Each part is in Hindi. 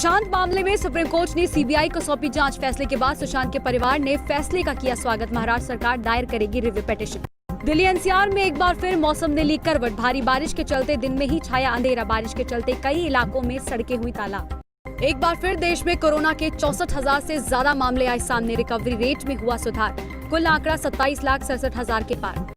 सुशांत मामले में सुप्रीम कोर्ट ने सीबीआई को सौंपी जांच। फैसले के बाद सुशांत के परिवार ने फैसले का किया स्वागत। महाराष्ट्र सरकार दायर करेगी रिव्यू पिटीशन। दिल्ली एनसीआर में एक बार फिर मौसम ने ली करवट। भारी बारिश के चलते दिन में ही छाया अंधेरा। बारिश के चलते कई इलाकों में सड़कें हुई तालाब। एक बार फिर देश में कोरोना के 64,000 से ज्यादा मामले आए सामने। रिकवरी रेट में हुआ सुधार। कुल आंकड़ा 27,67,000 के पार।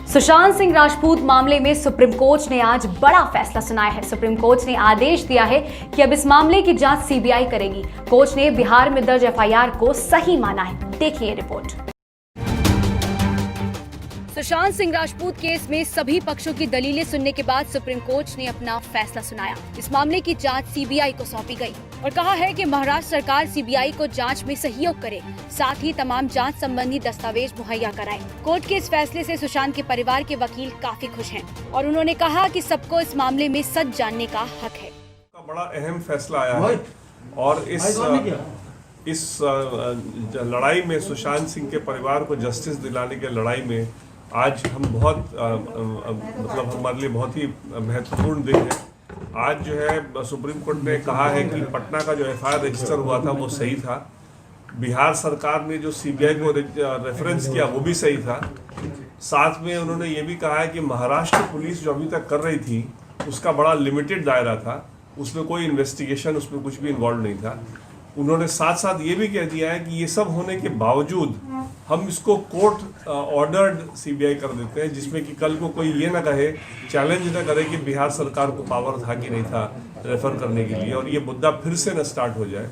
सुशांत सिंह राजपूत मामले में सुप्रीम कोर्ट ने आज बड़ा फैसला सुनाया है। सुप्रीम कोर्ट ने आदेश दिया है कि अब इस मामले की जांच सीबीआई करेगी। कोर्ट ने बिहार में दर्ज एफआईआर को सही माना है। देखिए रिपोर्ट। सुशांत सिंह राजपूत केस में सभी पक्षों की दलीलें सुनने के बाद सुप्रीम कोर्ट ने अपना फैसला सुनाया। इस मामले की जांच सीबीआई को सौंपी गई और कहा है कि महाराष्ट्र सरकार सीबीआई को जांच में सहयोग करे, साथ ही तमाम जांच संबंधी दस्तावेज मुहैया कराए। कोर्ट के इस फैसले से सुशांत के परिवार के वकील काफी खुश हैं और उन्होंने कहा कि सबको इस मामले में सच जानने का हक है। बड़ा अहम फैसला आया है और इस लड़ाई में सुशांत सिंह के परिवार को जस्टिस दिलाने की लड़ाई में आज हम बहुत मतलब हमारे लिए बहुत ही महत्वपूर्ण दिन है। आज जो है सुप्रीम कोर्ट ने कहा है कि पटना का जो एफआईआर रजिस्टर हुआ था वो सही था। बिहार सरकार ने जो सीबीआई को रेफरेंस किया वो भी सही था। साथ में उन्होंने ये भी कहा है कि महाराष्ट्र पुलिस जो अभी तक कर रही थी उसका बड़ा लिमिटेड दायरा था, उसमें कोई इन्वेस्टिगेशन उसमें कुछ भी इन्वॉल्व नहीं था। उन्होंने साथ साथ ये भी कह दिया है कि ये सब होने के बावजूद हम इसको कोर्ट ऑर्डर्ड सीबीआई कर देते हैं, जिसमें कि कल को कोई ये ना कहे, चैलेंज ना करे कि बिहार सरकार को पावर था कि नहीं था रेफर करने के लिए और ये मुद्दा फिर से न स्टार्ट हो जाए।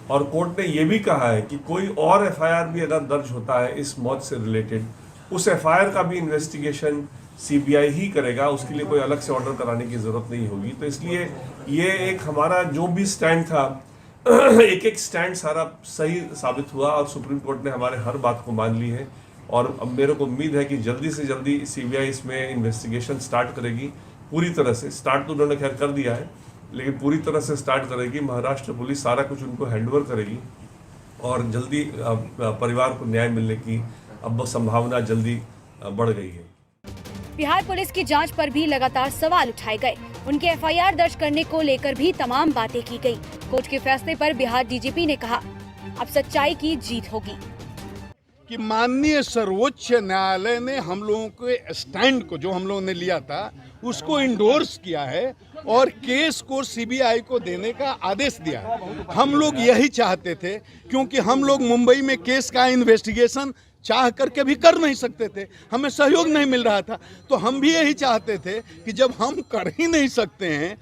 और कोर्ट ने ये भी कहा है कि कोई और एफआईआर भी अगर दर्ज होता है इस मौत से रिलेटेड, उस एफआईआर का भी इन्वेस्टिगेशन सीबीआई ही करेगा, उसके लिए कोई अलग से ऑर्डर कराने की जरूरत नहीं होगी। तो इसलिए ये एक हमारा जो भी स्टैंड था एक स्टैंड सारा सही साबित हुआ और सुप्रीम कोर्ट ने हमारे हर बात को मान ली है। और अब मेरे को उम्मीद है कि जल्दी से जल्दी सीबीआई इसमें इन्वेस्टिगेशन स्टार्ट करेगी। पूरी तरह से स्टार्ट तो उन्होंने खैर कर दिया है, लेकिन पूरी तरह से स्टार्ट करेगी। महाराष्ट्र पुलिस सारा कुछ उनको हैंडओवर करेगी और जल्दी परिवार को न्याय मिलने की अब संभावना जल्दी बढ़ गई है। बिहार पुलिस की जांच पर भी लगातार सवाल उठाए गए। उनके एफआईआर दर्ज करने को लेकर भी तमाम बातें की गई। कोर्ट के फैसले पर बिहार डीजीपी ने कहा, अब सच्चाई की जीत होगी। कि माननीय सर्वोच्च न्यायालय ने हम लोगों के स्टैंड को जो हम लोगों ने लिया था उसको इंडोर्स किया है और केस को सीबीआई को देने का आदेश दिया है। हम लोग यही चाहते थे, क्योंकि हम लोग मुंबई में केस का इन्वेस्टिगेशन चाह करके भी कर नहीं सकते थे, हमें सहयोग नहीं मिल रहा था। तो हम भी यही चाहते थे कि जब हम कर ही नहीं सकते हैं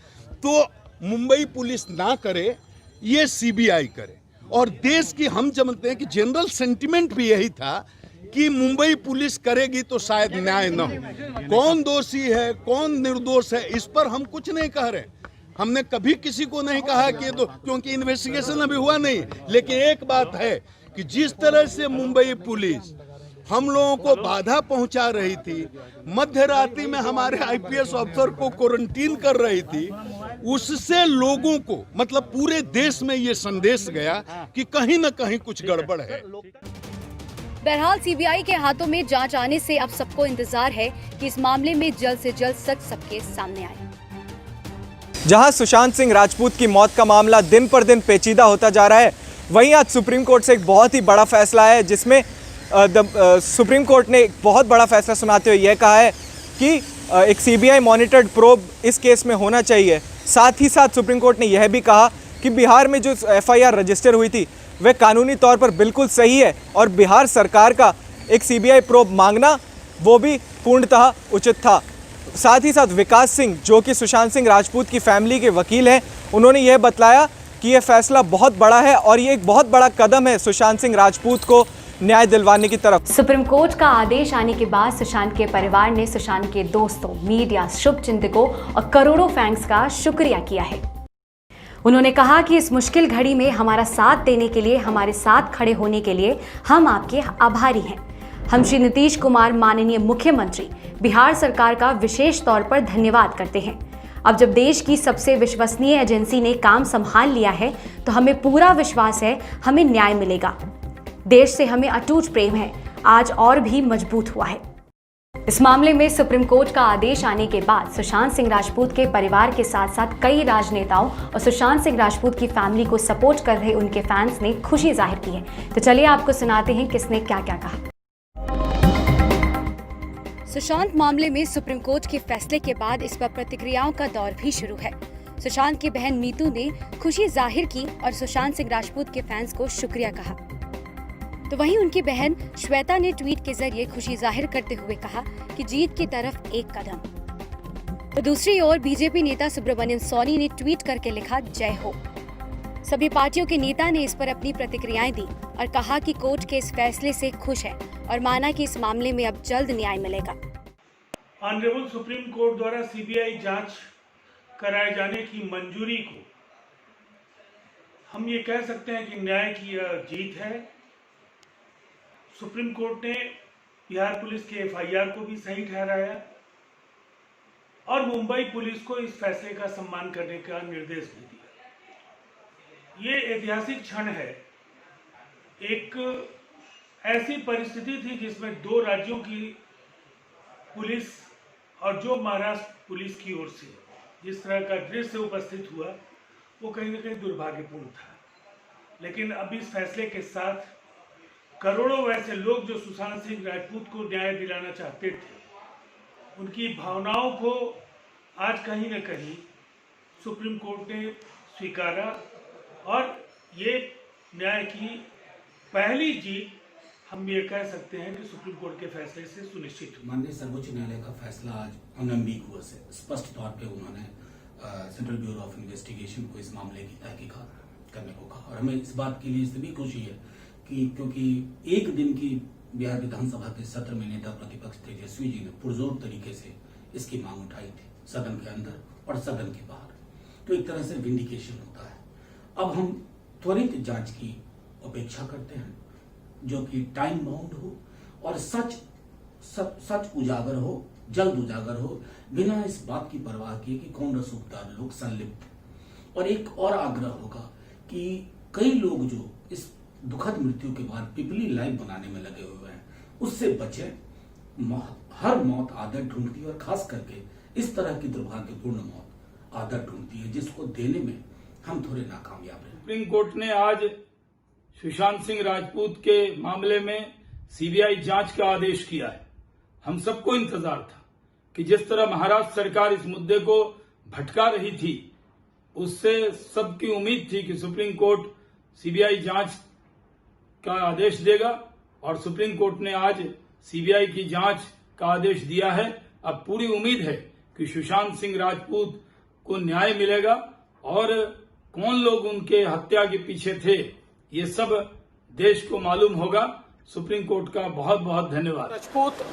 तो मुंबई पुलिस ना करे, ये सीबीआई करे। और देश की हम समझते हैं कि जनरल सेंटिमेंट भी यही था कि मुंबई पुलिस करेगी तो शायद न्याय न हो। कौन दोषी है कौन निर्दोष है इस पर हम कुछ नहीं कह रहे। हमने कभी किसी को नहीं कहा कि तो, क्योंकि इन्वेस्टिगेशन अभी हुआ नहीं। लेकिन एक बात है कि जिस तरह से मुंबई पुलिस हम लोगों को बाधा पहुंचा रही थी, मध्य रात्रि में हमारे आईपीएस अफसर को क्वारंटीन कर रही थी, उससे लोगों को मतलब पूरे देश में ये संदेश गया कि कहीं न कहीं कुछ गड़बड़ है। बहरहाल सीबीआई के हाथों में जांच आने से अब सबको इंतजार है कि इस मामले में जल्द से जल्द सच सबके सामने आए। जहां सुशांत सिंह राजपूत की मौत का मामला दिन पर दिन पेचीदा होता जा रहा है, वहीं आज सुप्रीम कोर्ट से एक बहुत ही बड़ा फैसला है, जिसमें सुप्रीम कोर्ट ने एक बहुत बड़ा फैसला सुनाते हुए यह कहा है कि एक सीबीआई मॉनिटर्ड प्रोब इस केस में होना चाहिए। साथ ही साथ सुप्रीम कोर्ट ने यह भी कहा कि बिहार में जो एफआईआर रजिस्टर हुई थी वह कानूनी तौर पर बिल्कुल सही है और बिहार सरकार का एक सीबीआई प्रोब मांगना वो भी पूर्णतः उचित था। साथ ही साथ विकास सिंह, जो कि सुशांत सिंह राजपूत की फैमिली के वकील हैं, उन्होंने यह बतलाया कि यह फैसला बहुत बड़ा है और ये एक बहुत बड़ा कदम है सुशांत सिंह राजपूत को न्याय दिलवाने की तरफ। सुप्रीम कोर्ट का आदेश आने के बाद सुशांत के परिवार ने सुशांत के दोस्तों, मीडिया, शुभचिंतकों और करोड़ों फैंस का शुक्रिया किया है। उन्होंने कहा कि इस मुश्किल घड़ी में हमारा साथ देने के लिए, हमारे साथ खड़े होने के लिए हम आपके आभारी हैं। हम श्री नीतीश कुमार, माननीय मुख्यमंत्री, बिहार सरकार का विशेष तौर पर धन्यवाद करते हैं। अब जब देश की सबसे विश्वसनीय एजेंसी ने काम संभाल लिया है तो हमें पूरा विश्वास है हमें न्याय मिलेगा। देश से हमें अटूट प्रेम है, आज और भी मजबूत हुआ है। इस मामले में सुप्रीम कोर्ट का आदेश आने के बाद सुशांत सिंह राजपूत के परिवार के साथ साथ कई राजनेताओं और सुशांत सिंह राजपूत की फैमिली को सपोर्ट कर रहे उनके फैंस ने खुशी जाहिर की है। तो चलिए आपको सुनाते हैं किसने क्या क्या कहा। सुशांत मामले में सुप्रीम कोर्ट के फैसले के बाद इस पर प्रतिक्रियाओं का दौर भी शुरू है। सुशांत की बहन मीतू ने खुशी जाहिर की और सुशांत सिंह राजपूत के फैंस को शुक्रिया कहा। तो वहीं उनकी बहन श्वेता ने ट्वीट के जरिए खुशी जाहिर करते हुए कहा कि जीत की तरफ एक कदम। तो दूसरी ओर बीजेपी नेता सुब्रमण्यम सोनी ने ट्वीट करके लिखा जय हो। सभी पार्टियों के नेता ने इस पर अपनी प्रतिक्रियाएं दी और कहा कि कोर्ट के इस फैसले से खुश है और माना कि इस मामले में अब जल्द न्याय मिलेगा। ऑनरेबल सुप्रीम कोर्ट द्वारा सीबीआई जांच कराए जाने की मंजूरी को हम ये कह सकते हैं कि न्याय की जीत है। सुप्रीम कोर्ट ने बिहार पुलिस के एफआईआर को भी सही ठहराया और मुंबई पुलिस को इस फैसले का सम्मान करने का निर्देश भी दिया। ये ऐतिहासिक क्षण है। एक ऐसी परिस्थिति थी जिसमें दो राज्यों की पुलिस और जो महाराष्ट्र पुलिस की ओर से जिस तरह का दृश्य उपस्थित हुआ वो कहीं न कहीं दुर्भाग्यपूर्ण था। लेकिन अब इस फैसले के साथ करोड़ों वैसे लोग जो सुशांत सिंह राजपूत को न्याय दिलाना चाहते थे, उनकी भावनाओं को आज कहीं न कहीं सुप्रीम कोर्ट ने स्वीकारा और ये न्याय की पहली जीत हम ये कह सकते हैं कि सुप्रीम कोर्ट के फैसले से सुनिश्चित हुई। माननीय सर्वोच्च न्यायालय का फैसला आज अनएम्बिगुअस है। स्पष्ट तौर पे उन्होंने सेंट्रल ब्यूरो ऑफ इन्वेस्टिगेशन को इस मामले की तहकीकात करने को कहा और हमें इस बात के लिए इसलिए भी खुशी है कि क्योंकि एक दिन की बिहार विधानसभा के सत्र में नेता प्रतिपक्ष तेजस्वी जी ने पुरजोर तरीके से इसकी मांग उठाई थी, सदन के अंदर और सदन के बाहर। तो एक तरह से विंडिकेशन होता है। अब हम त्वरित जांच की अपेक्षा करते हैं जो कि टाइम बाउंड हो और सच उजागर हो, जल्द उजागर हो, बिना इस बात की परवाह किए कि कौन रसूखदार लोग संलिप्त। और एक और आग्रह होगा कि कई लोग जो इस दुखद मृत्यु के बाद पिपली लाइव बनाने में लगे हुए हैं उससे बचें। हर मौत आदत ढूंढती है और खास करके इस तरह की दुर्भाग्यपूर्ण मौत आदत ढूंढती है जिसको देने में हम थोड़े नाकामयाब हैं। सुप्रीम कोर्ट ने आज सुशांत सिंह राजपूत के मामले में सीबीआई जांच का आदेश किया है। हम सबको इंतजार था कि जिस तरह महाराष्ट्र सरकार इस मुद्दे को भटका रही थी उससे सबकी उम्मीद थी कि सुप्रीम कोर्ट सीबीआई जांच का आदेश देगा और सुप्रीम कोर्ट ने आज सीबीआई की जांच का आदेश दिया है। अब पूरी उम्मीद है कि सुशांत सिंह राजपूत को न्याय मिलेगा और कौन लोग उनके हत्या के पीछे थे ये सब देश को मालूम होगा। सुप्रीम कोर्ट का बहुत बहुत धन्यवाद। राजपूत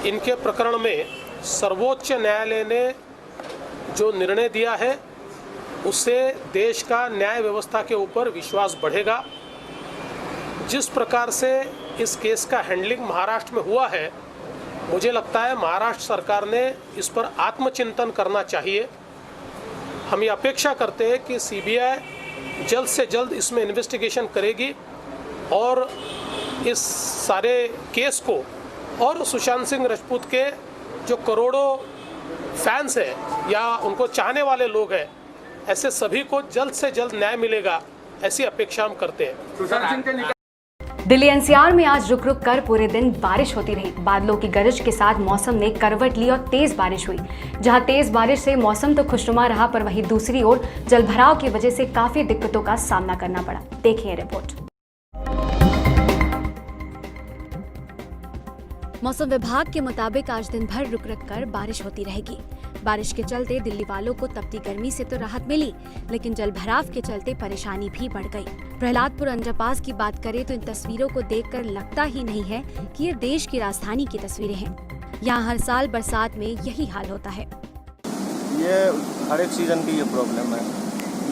इनके प्रकरण में सर्वोच्च न्यायालय ने जो निर्णय दिया है उससे देश का न्याय व्यवस्था के ऊपर विश्वास बढ़ेगा। जिस प्रकार से इस केस का हैंडलिंग महाराष्ट्र में हुआ है, मुझे लगता है महाराष्ट्र सरकार ने इस पर आत्मचिंतन करना चाहिए। हम ये अपेक्षा करते हैं कि सीबीआई जल्द से जल्द इसमें इन्वेस्टिगेशन करेगी और इस सारे केस को और सुशांत सिंह राजपूत के जो करोड़ों फैंस हैं या उनको चाहने वाले लोग हैं, ऐसे सभी को जल्द से जल्द न्याय मिलेगा, ऐसी अपेक्षा हम करते हैं। दिल्ली एनसीआर में आज रुक रुक कर पूरे दिन बारिश होती रही। बादलों की गरज के साथ मौसम ने करवट ली और तेज बारिश हुई। जहां तेज बारिश से मौसम तो खुशनुमा रहा, पर वहीं दूसरी ओर जलभराव की वजह से काफी दिक्कतों का सामना करना पड़ा। देखिए रिपोर्ट। मौसम विभाग के मुताबिक आज दिन भर रुक रुक कर बारिश होती रहेगी। बारिश के चलते दिल्ली वालों को तपती गर्मी से तो राहत मिली, लेकिन जलभराव के चलते परेशानी भी बढ़ गई। प्रहलादपुर अंडरपास की बात करें तो इन तस्वीरों को देखकर लगता ही नहीं है कि ये देश की राजधानी की तस्वीरें हैं। यहाँ हर साल बरसात में यही हाल होता है। ये हर एक सीजन की ये प्रॉब्लम है,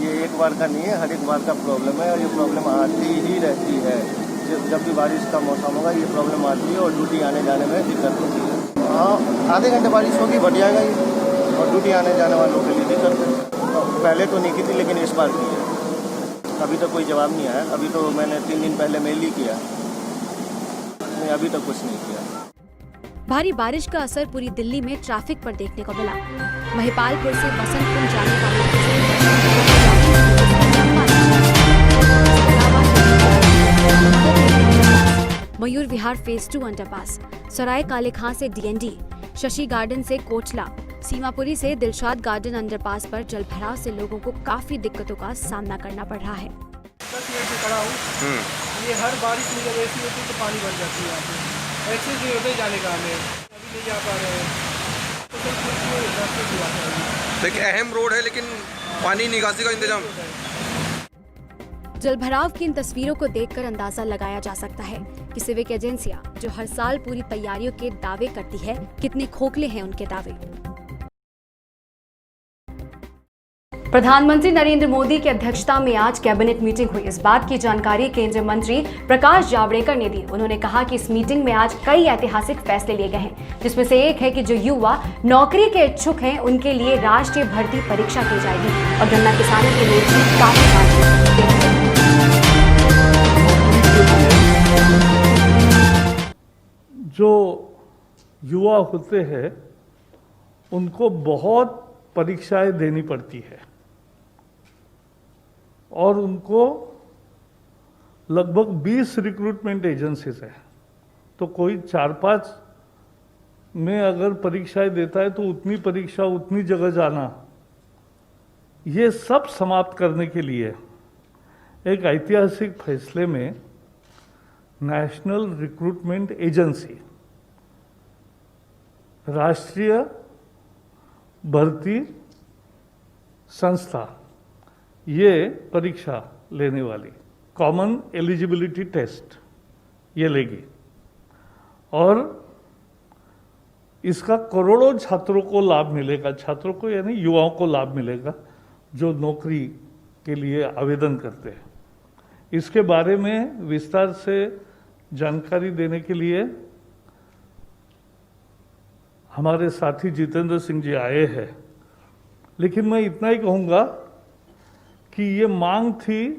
ये एक बार का नहीं है, हर एक बार का प्रॉब्लम है और ये प्रॉब्लम आती ही रहती है। जब भी बारिश का मौसम होगा ये प्रॉब्लम आती है और ड्यूटी आने जाने में दिक्कत होती है। हाँ, आधे घंटे बारिश होगी बढ़ जाएगा ये और ड्यूटी आने जाने वालों के लिए दिक्कत है। पहले तो नहीं की थी लेकिन इस बार की है। अभी तक कोई जवाब नहीं आया। अभी तो मैंने 3 दिन पहले मेल ही किया, नहीं अभी तक कुछ नहीं किया। भारी बारिश का असर पूरी दिल्ली में ट्रैफिक पर देखने को मिला। महिपालपुर से बसंत कुंज जाने वाले मयूर विहार फेज 2 अंडरपास, सराय काले खां से डीएनडी, शशि गार्डन से कोचला, सीमापुरी से दिलशाद गार्डन अंडरपास पर जल भराव से लोगों को काफी दिक्कतों का सामना करना पड़ रहा है। 10 मिनट से खड़ा हूँ। ये हर बारिश में जब ऐसी होती है तो पानी भर जाती है यहाँ पे। एक्सेस नहीं होते जाने का, हमें अभी नहीं जा पा रहे हैं तो फिर रास्ते से जाते हैं। तो एक अहम रोड है लेकिन पानी निकासी का इंतजाम। जलभराव की इन तस्वीरों को देखकर अंदाजा लगाया जा सकता है कि सिविक एजेंसियां जो हर साल पूरी तैयारियों के दावे करती है, कितने खोखले हैं उनके दावे। प्रधानमंत्री नरेंद्र मोदी की अध्यक्षता में आज कैबिनेट मीटिंग हुई। इस बात की जानकारी केंद्रीय मंत्री प्रकाश जावड़ेकर ने दी। उन्होंने कहा कि इस मीटिंग में आज कई ऐतिहासिक फैसले लिए गए हैं, जिसमें से एक है कि जो युवा नौकरी के इच्छुक हैं उनके लिए राष्ट्रीय भर्ती परीक्षा की जाएगी और गन्ना किसानों के लिए भी काफी जो युवा होते हैं उनको बहुत परीक्षाएं देनी पड़ती है और उनको लगभग 20 रिक्रूटमेंट एजेंसीज है, तो कोई 4-5 में अगर परीक्षाएं देता है तो उतनी परीक्षा उतनी जगह जाना, ये सब समाप्त करने के लिए एक ऐतिहासिक फैसले में नेशनल रिक्रूटमेंट एजेंसी, राष्ट्रीय भर्ती संस्था, ये परीक्षा लेने वाली कॉमन एलिजिबिलिटी टेस्ट ये लेगी और इसका करोड़ों छात्रों को लाभ मिलेगा। छात्रों को यानी युवाओं को लाभ मिलेगा जो नौकरी के लिए आवेदन करते हैं। इसके बारे में विस्तार से जानकारी देने के लिए हमारे साथी जितेंद्र सिंह जी आए हैं, लेकिन मैं इतना ही कहूँगा कि ये मांग थी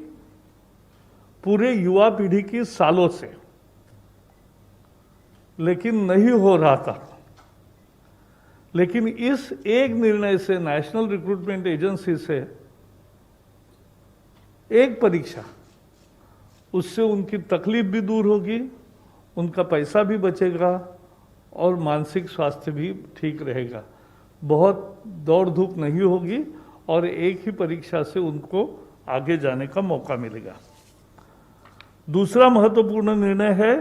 पूरे युवा पीढ़ी की सालों से, लेकिन नहीं हो रहा था। लेकिन इस एक निर्णय से, नेशनल रिक्रूटमेंट एजेंसी से एक परीक्षा, उससे उनकी तकलीफ भी दूर होगी, उनका पैसा भी बचेगा और मानसिक स्वास्थ्य भी ठीक रहेगा। बहुत दौड़ धूप नहीं होगी और एक ही परीक्षा से उनको आगे जाने का मौका मिलेगा। दूसरा महत्वपूर्ण निर्णय है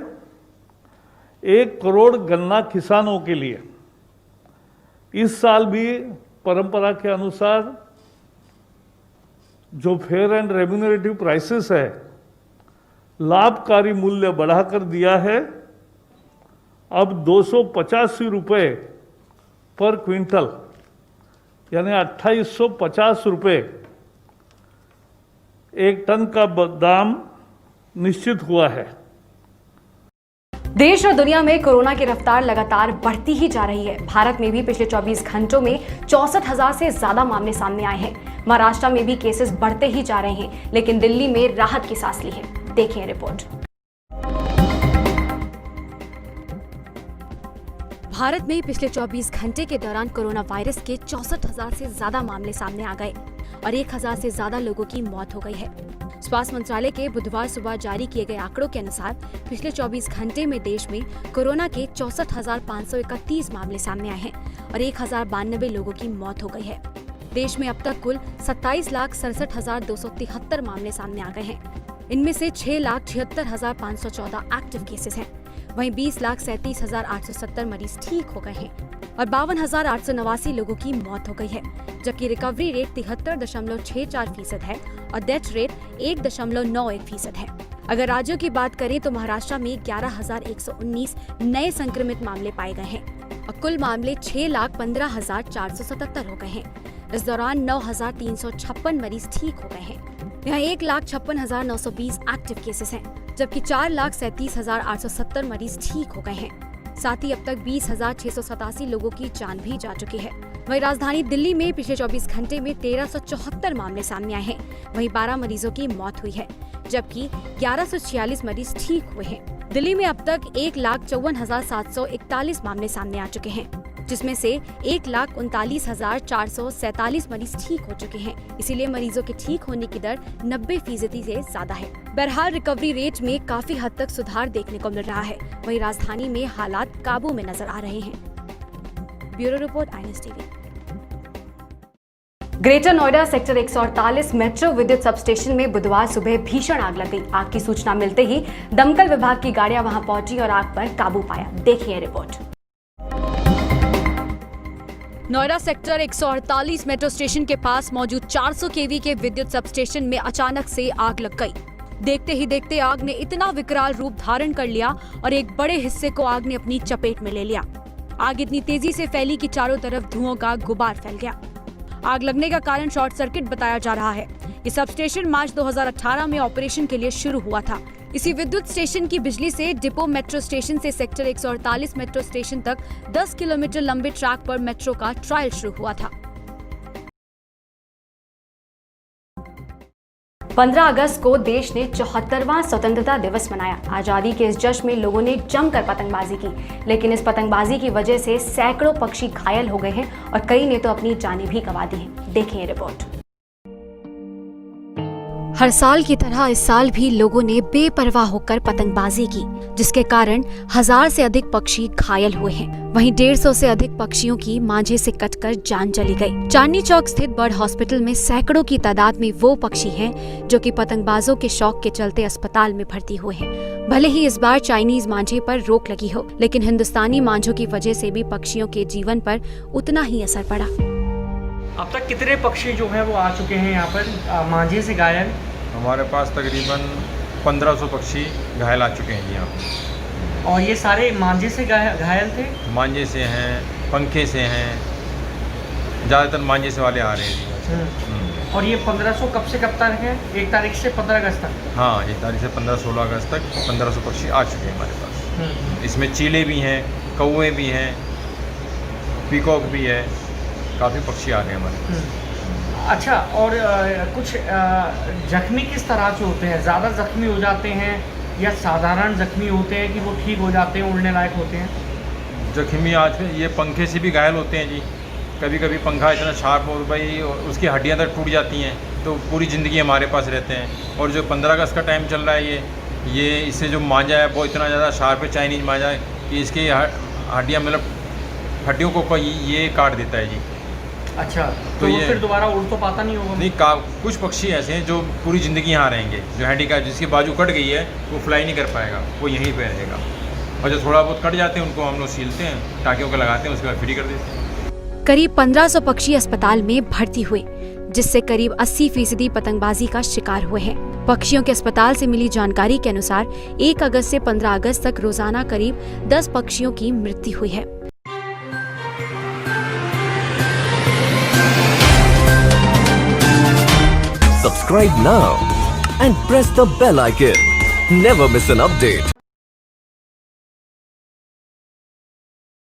1 करोड़ गन्ना किसानों के लिए। इस साल भी परंपरा के अनुसार जो फेयर एंड रेम्यूनरेटिव प्राइसेस है, लाभकारी मूल्य बढ़ाकर दिया है। अब 285 रुपये पर क्विंटल यानी 2850 रुपये एक टन का दाम निश्चित हुआ है। देश और दुनिया में कोरोना की रफ्तार लगातार बढ़ती ही जा रही है। भारत में भी पिछले 24 घंटों में 64,000 से ज्यादा मामले सामने आए हैं। महाराष्ट्र में भी केसेस बढ़ते ही जा रहे हैं, लेकिन दिल्ली में राहत की सांस ली है। देखिए रिपोर्ट। भारत में पिछले 24 घंटे के दौरान कोरोना वायरस के 64,000 से ज्यादा मामले सामने आ गए और 1,000 से ज्यादा लोगों की मौत हो गई है। स्वास्थ्य मंत्रालय के बुधवार सुबह जारी किए गए आंकड़ों के अनुसार पिछले 24 घंटे में देश में कोरोना के 64,531 मामले सामने आए हैं और 1,092 लोगों की मौत हो गई है। देश में अब तक कुल 27,67,273 मामले सामने आ गए हैं। इनमें से 6,76,514 एक्टिव केसेस हैं। वहीं 20,37,870 मरीज ठीक हो गए हैं और 52,889 लोगों की मौत हो गई है, जबकि रिकवरी रेट 73.64% है और डेथ रेट 1.91% है। अगर राज्यों की बात करें तो महाराष्ट्र में 11,119 नए संक्रमित मामले पाए गए हैं और कुल मामले 6,15,477 हो गए हैं। इस दौरान 9,356 मरीज ठीक हो गए हैं। यहाँ 1,56,920 एक्टिव केसेस हैं, जबकि 4,37,870 मरीज ठीक हो गए हैं। साथ ही अब तक 20,687 लोगों की जान भी जा चुकी है। वहीं राजधानी दिल्ली में पिछले 24 घंटे में 1,374 मामले सामने आए हैं। वहीं 12 मरीजों की मौत हुई है, जबकि 1,146 मरीज ठीक हुए हैं। दिल्ली में अब तक 1,54,741 मामले सामने आ चुके हैं, जिसमें से 1,39,447 मरीज ठीक हो चुके हैं। इसीलिए मरीजों के ठीक होने की दर 90% से ज्यादा है। बहरहाल रिकवरी रेट में काफी हद तक सुधार देखने को मिल रहा है। वहीं राजधानी में हालात काबू में नजर आ रहे हैं। Bureau report, INS TV। Greater Noida sector 148 metro विद्युत सबस्टेशन में बुधवार सुबह भीषण आग लग गई। आग की सूचना मिलते ही दमकल विभाग की गाड़ियां वहां पहुंची और आग पर काबू पाया। देखिए report. Noida sector 148 metro station के पास मौजूद 400 kV के विद्युत सबस्टेशन में अचानक से आग लग गई। देखते ही देखते आग ने इतना विकराल रूप धारण कर लिया और एक बड़े हिस्से को आग ने अपनी चपेट में ले लिया। आग इतनी तेजी से फैली कि चारों तरफ धुओं का गुबार फैल गया। आग लगने का कारण शॉर्ट सर्किट बताया जा रहा है। ये सबस्टेशन मार्च 2018 में ऑपरेशन के लिए शुरू हुआ था। इसी विद्युत स्टेशन की बिजली से डिपो मेट्रो स्टेशन से सेक्टर 148 मेट्रो स्टेशन तक 10 किलोमीटर लंबे ट्रैक पर मेट्रो का ट्रायल शुरू हुआ था। 15 अगस्त को देश ने 74वां स्वतंत्रता दिवस मनाया। आजादी के इस जश्न में लोगों ने जमकर पतंगबाजी की, लेकिन इस पतंगबाजी की वजह से सैकड़ों पक्षी घायल हो गए हैं और कई ने तो अपनी जानें भी गंवा दी हैं। देखिए रिपोर्ट। हर साल की तरह इस साल भी लोगों ने बेपरवाह होकर पतंगबाजी की, जिसके कारण 1000 से अधिक पक्षी घायल हुए हैं। वहीं 150 से अधिक पक्षियों की मांझे से कटकर जान चली गई। चांदनी चौक स्थित बर्ड हॉस्पिटल में सैकड़ों की तादाद में वो पक्षी हैं जो कि पतंगबाजों के शौक के चलते अस्पताल में भर्ती हुए हैं। भले ही इस बार चाइनीज मांझे पर रोक लगी हो, लेकिन हिंदुस्तानी मांझों की वजह से भी पक्षियों के जीवन पर उतना ही असर पड़ा। अब तक कितने पक्षी जो हैं वो आ चुके हैं यहाँ पर मांझे से घायल? हमारे पास तकरीबन 1500 पक्षी घायल आ चुके हैं यहाँ पर। और ये सारे मांझे से घायल थे? मांझे से हैं, पंखे से हैं, ज़्यादातर मांझे से वाले आ रहे हैं। और ये 1500 कब से कब तक है? 1 तारीख से 15 अगस्त तक? हाँ, 1 तारीख से 15-16 अगस्त तक 1500 पक्षी आ चुके हैं हमारे पास। इसमें चीले भी हैं, कौवे भी हैं, पीकॉक भी है, काफ़ी पक्षी आ गए हमारे पास। अच्छा, और कुछ जख्मी किस तरह से होते हैं? ज़्यादा जख्मी हो जाते हैं या साधारण जख्मी होते हैं कि वो ठीक हो जाते हैं, उड़ने लायक होते हैं? जख्मी आज ये पंखे से भी घायल होते हैं जी। कभी कभी पंखा इतना शार्प हो भाई उसकी हड्डियां तक टूट जाती हैं, तो पूरी ज़िंदगी हमारे पास रहते हैं। और जो 15 अगस्त का टाइम चल रहा है ये इससे जो मांझा है वो इतना ज़्यादा शार्प है, चाइनीज मांझा है, कि इसकी हड्डियाँ मतलब हड्डियों को ये काट देता है जी। अच्छा, तो ये फिर दोबारा उड़ तो पाता नहीं होगा? नहीं, कुछ पक्षी ऐसे हैं जो पूरी ज़िंदगी यहाँ रहेंगे। जो हैंडीकैप जिसकी बाजू कट गई है वो फ्लाई नहीं कर पाएगा, वो यहीं पे रहेगा। और जो थोड़ा बहुत कट जाते हैं उनको हम लोग सीलते हैं, टाँकियों को लगाते हैं, उसके बाद फ्री कर देते हैं। करीब 1500 पक्षी अस्पताल में भर्ती हुए, जिससे करीब 80% पतंगबाजी का शिकार हुए हैं। पक्षियों के अस्पताल से मिली जानकारी के अनुसार 1 अगस्त से 15 अगस्त तक रोजाना करीब 10 पक्षियों की मृत्यु हुई है। Subscribe now and press the bell icon. Never miss an update.